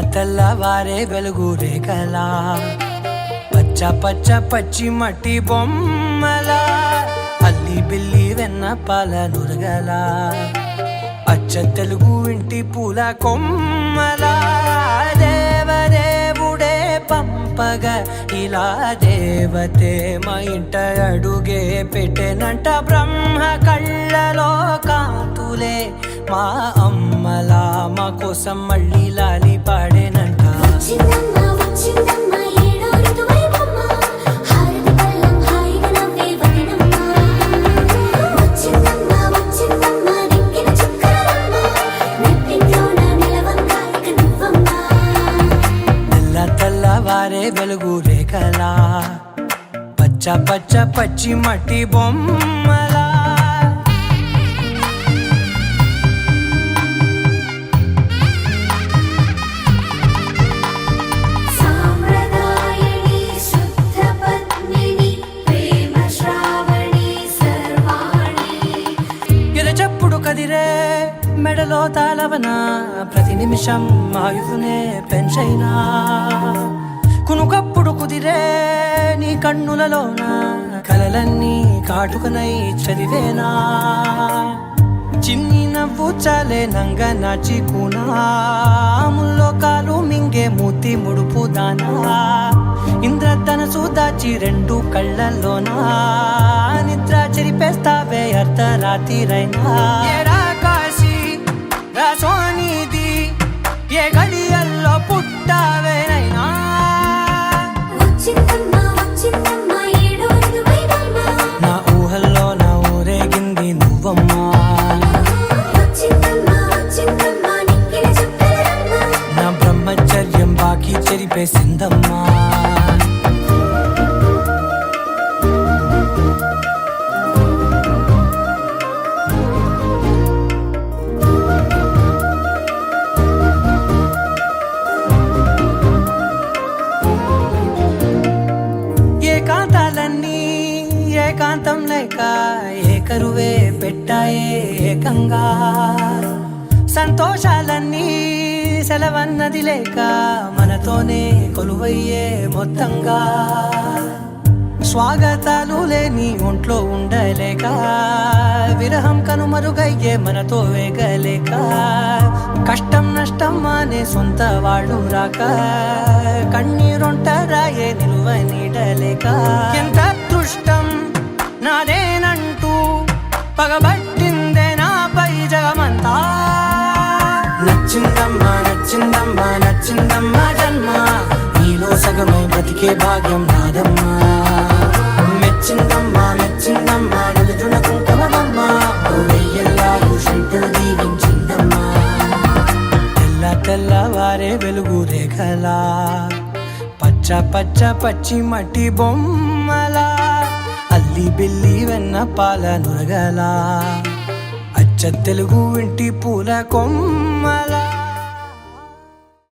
తెల్లవారే వెలుగు రేఖలా పచ్చ పచ్చ పచ్చి మట్టి బొమ్మల అల్లి బిల్లి వెన్న పాల నురగల అచ్చ తెలుగు ఇంటి పూల కొమ్మల దేవదేవుడే పంపగా ఇలా దేవతే మా ఇంట అడుగే పెట్టెనంట బ్రహ్మ కళ్ళలో కాంతులే మా అమ్మలా మా కోసం మళ్ళీ లాలి పాడేనంట. తెల్లవారే వెలుగు రేఖలా పచ్చ పచ్చ పచ్చి మట్టి బొమ్మలా కదిరే మెడలో తాళవన ప్రతి నిమిషం ఆయువునే పెంచైనా కునుకప్పుడు కుదిరే నీ కన్నులలోన కలలన్నీ కాటుకనై చదివేనా చిన్ని నవ్వు చాలే నంగ నాచి కూనాముల్లో కాలు మింగే మూతి ముడుపు దానా ఇంద్రధనసు దాచి రెండు కళ్ళల్లోనా నిద్ర చెరిపేస్తావే అర్ధరాత్రిరైనా కాశీ సోనిది ఏ గడియల్లో పుట్టావేనైనా నా ఊహల్లో నా ఊరేగింది నువ్వమ్మా నా బ్రహ్మచర్యం బాకీ చెరిపేసిందమ్మా. ఏకాంతాలన్నీ ఏకాంతం లేక ఏకరువే పెట్టాయే ఏకంగా సంతోషాలన్నీ సెలవన్నది లేక మనతోనే కొలువయ్యే మొత్తంగా స్వాగతాలు లేని ఒంట్లో ఉండలేక విరహం కనుమరుగయ్యే మనతో వేగలేక కష్టం నష్టం అనే సొంత వాళ్ళు రాక కన్నీరొంటరాయే నిలువ నీడలేక ఎంత అదృష్టం నాదేనంటూ పగబట్టిందే నాపై జగమంతా నచ్చిందమ్మా నచ్చిందమ్మా నచ్చిందమ్మా జన్మ నీలో సగమై బ్రతికే భాగ్యం నాదమ్మా మెచ్చిందమ్మా మెచ్చిందమ్మా నుదుటిన కుంకుమమ్మా వెయ్యల్లాగు శంకరు దీవించిందమ్మా. తెల్లవారే వెలుగు రేఖలా పచ్చ పచ్చ పచ్చి మట్టి బొమ్మలా అల్లి బిల్లి వెన్న పాల నురగల అచ్చ తెలుగు ఇంటి పూల కొమ్మల